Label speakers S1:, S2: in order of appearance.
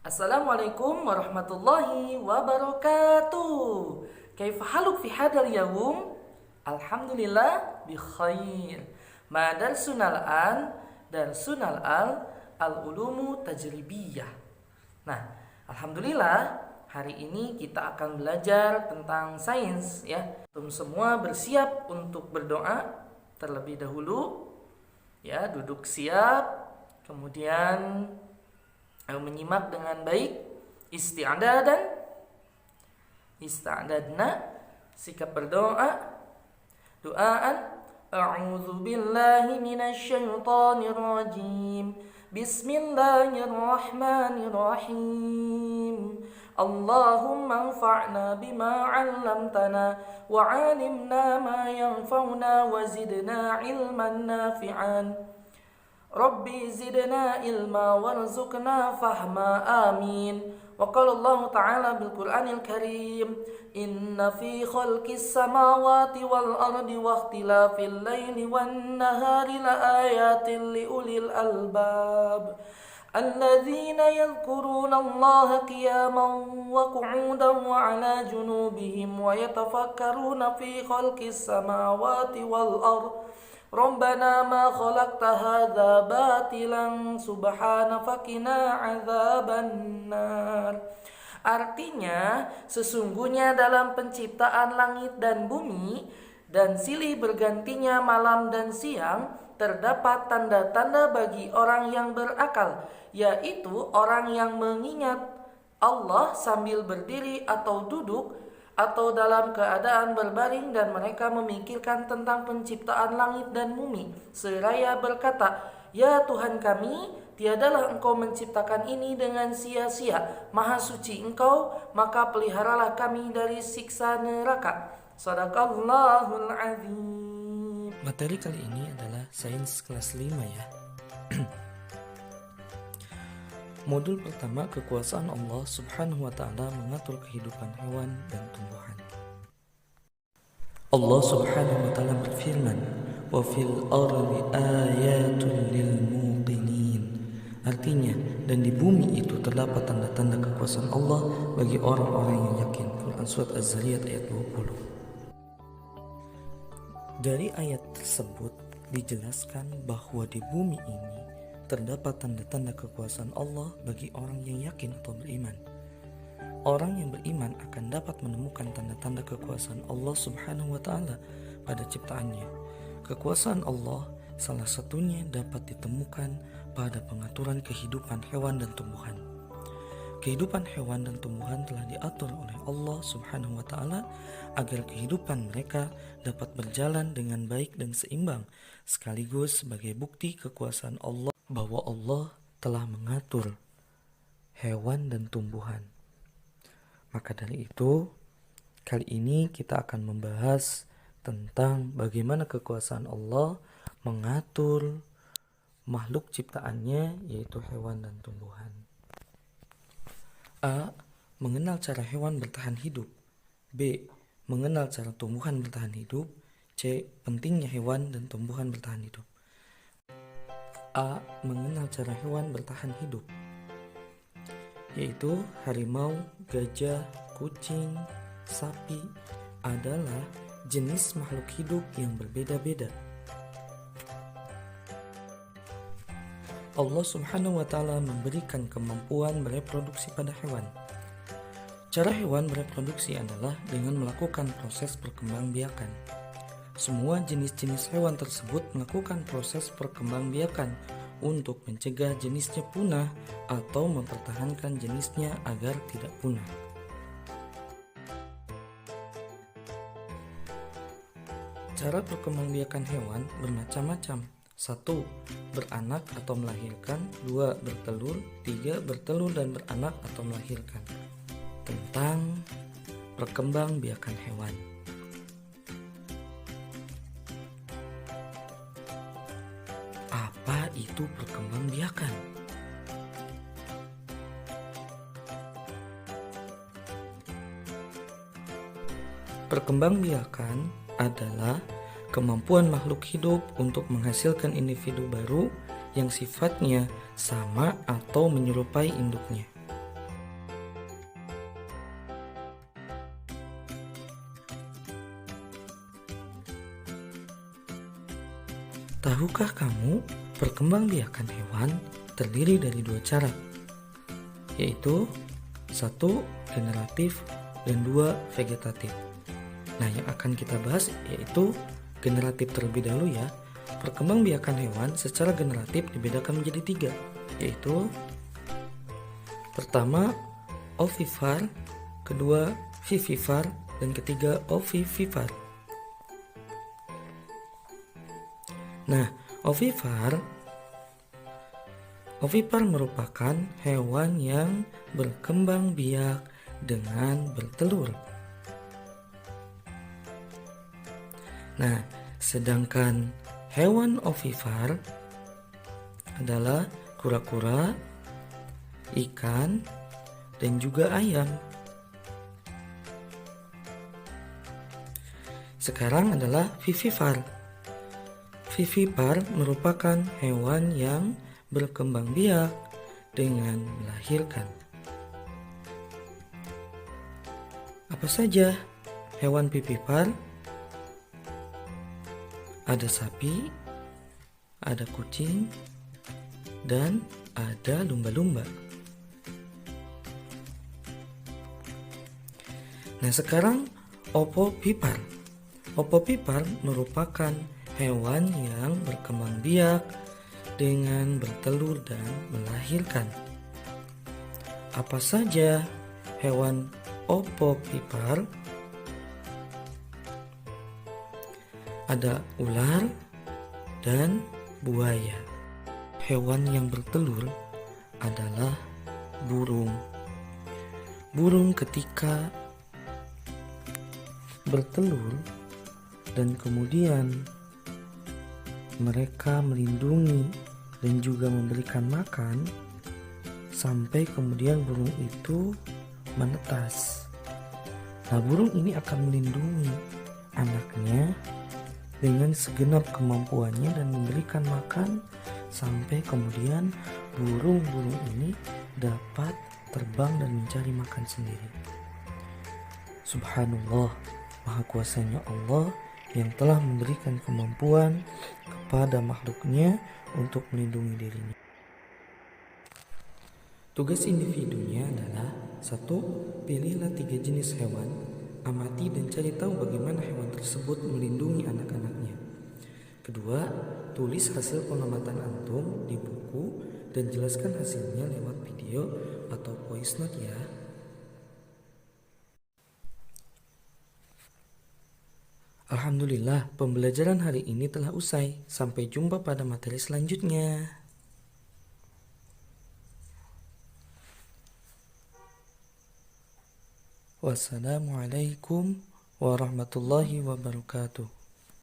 S1: Assalamualaikum warahmatullahi wabarakatuh. Kaifa haluk fi hadal yawm? Alhamdulillah bi khair. Ma darsunal an darsunal al-ulumu tajribiyah. Nah, alhamdulillah hari ini kita akan belajar tentang sains ya. Antum semua bersiap untuk berdoa terlebih dahulu. Ya, duduk siap. Kemudian menyimak dengan baik, ista'dadna, sikap berdoa, doaan. A'udzu billahi minasy syaithanir rajim. Bismillahirrahmanirrahim. Allahumma anfa'na bima 'allamtana wa 'allimna ma yanfa'una wa zidna 'ilman nafi'an. Rabbi zidna ilma warzuqna fahma amin. Wa qala Allah ta'ala bil Qur'anil Karim, inna fi khalqis samawati wal ardi wa ikhtilafil laili wan nahari la ayatin li ulil albab alladzina yadhkuruna Allah qiyaman wa qu'udan wa 'ala junubihim wa yatafakkaruna fi khalqis samawati wal ardi Rabbana ma khalaqta hadza batilan subhana fakina adzabannar. Artinya, sesungguhnya dalam penciptaan langit dan bumi dan silih bergantinya malam dan siang terdapat tanda-tanda bagi orang yang berakal, yaitu orang yang mengingat Allah sambil berdiri atau duduk atau dalam keadaan berbaring, dan mereka memikirkan tentang penciptaan langit dan bumi seraya berkata, ya Tuhan kami, tiadalah Engkau menciptakan ini dengan sia-sia, maha suci Engkau, maka peliharalah kami dari siksa neraka. Shadaqallahul azim.
S2: Materi kali ini adalah sains kelas 5 ya. Modul pertama, kekuasaan Allah subhanahu wa ta'ala mengatur kehidupan hewan dan tumbuhan. Allah subhanahu wa ta'ala berfirman, wa fil ardi ayatun lil muqinin. Artinya, dan di bumi itu terdapat tanda-tanda kekuasaan Allah bagi orang-orang yang yakin. Quran Surat Az-Zariyat ayat 20. Dari ayat tersebut dijelaskan bahwa di bumi ini terdapat tanda-tanda kekuasaan Allah bagi orang yang yakin atau beriman. Orang yang beriman akan dapat menemukan tanda-tanda kekuasaan Allah subhanahu wa ta'ala pada ciptaannya. Kekuasaan Allah salah satunya dapat ditemukan pada pengaturan kehidupan hewan dan tumbuhan. Kehidupan hewan dan tumbuhan telah diatur oleh Allah subhanahu wa ta'ala agar kehidupan mereka dapat berjalan dengan baik dan seimbang, sekaligus sebagai bukti kekuasaan Allah bahwa Allah telah mengatur hewan dan tumbuhan. Maka dari itu, kali ini kita akan membahas tentang bagaimana kekuasaan Allah mengatur makhluk ciptaannya, yaitu hewan dan tumbuhan. A. Mengenal cara hewan bertahan hidup. B. Mengenal cara tumbuhan bertahan hidup. C. Pentingnya hewan dan tumbuhan bertahan hidup. A. Mengenal cara hewan bertahan hidup, yaitu harimau, gajah, kucing, sapi adalah jenis makhluk hidup yang berbeda-beda. Allah subhanahu wa ta'ala memberikan kemampuan bereproduksi pada hewan. Cara hewan bereproduksi adalah dengan melakukan proses perkembangbiakan. Semua jenis-jenis hewan tersebut melakukan proses perkembangbiakan untuk mencegah jenisnya punah atau mempertahankan jenisnya agar tidak punah. Cara perkembangbiakan hewan bermacam-macam. 1. Beranak atau melahirkan. 2. Bertelur. 3. Bertelur dan beranak atau melahirkan. Tentang perkembangbiakan hewan. Apa itu perkembangbiakan? Perkembangbiakan adalah kemampuan makhluk hidup untuk menghasilkan individu baru yang sifatnya sama atau menyerupai induknya. Tahukah kamu perkembangbiakan hewan terdiri dari dua cara, yaitu 1. Generatif dan 2. Vegetatif. Nah, yang akan kita bahas yaitu generatif terlebih dahulu ya. Perkembangbiakan hewan secara generatif dibedakan menjadi 3, yaitu pertama ovipar, kedua vivipar, dan ketiga ovivipar. Nah, ovipar merupakan hewan yang berkembang biak dengan bertelur. Nah, sedangkan hewan ovipar adalah kura-kura, ikan, dan juga ayam. Sekarang adalah vivipar. Vivipar merupakan hewan yang berkembang biak dengan melahirkan. Apa saja hewan vivipar? Ada sapi, ada kucing, dan ada lumba-lumba. Nah, sekarang ovipar. Ovipar merupakan hewan yang berkembang biak dengan bertelur dan melahirkan. Apa saja hewan ovipar? Ada ular dan buaya. Hewan yang bertelur adalah burung. Burung ketika bertelur dan kemudian mereka melindungi dan juga memberikan makan sampai kemudian burung itu menetas. Nah, burung ini akan melindungi anaknya dengan segenap kemampuannya dan memberikan makan sampai kemudian burung-burung ini dapat terbang dan mencari makan sendiri. Subhanallah, maha kuasanya Allah yang telah memberikan kemampuan kepada makhluknya untuk melindungi dirinya. Tugas individunya adalah 1. Pilihlah 3 jenis hewan, amati dan cari tahu bagaimana hewan tersebut melindungi anak-anaknya. Kedua, tulis hasil pengamatan antum di buku dan jelaskan hasilnya lewat video atau voice note ya. Alhamdulillah, pembelajaran hari ini telah usai. Sampai jumpa pada materi selanjutnya. Wassalamualaikum warahmatullahi wabarakatuh.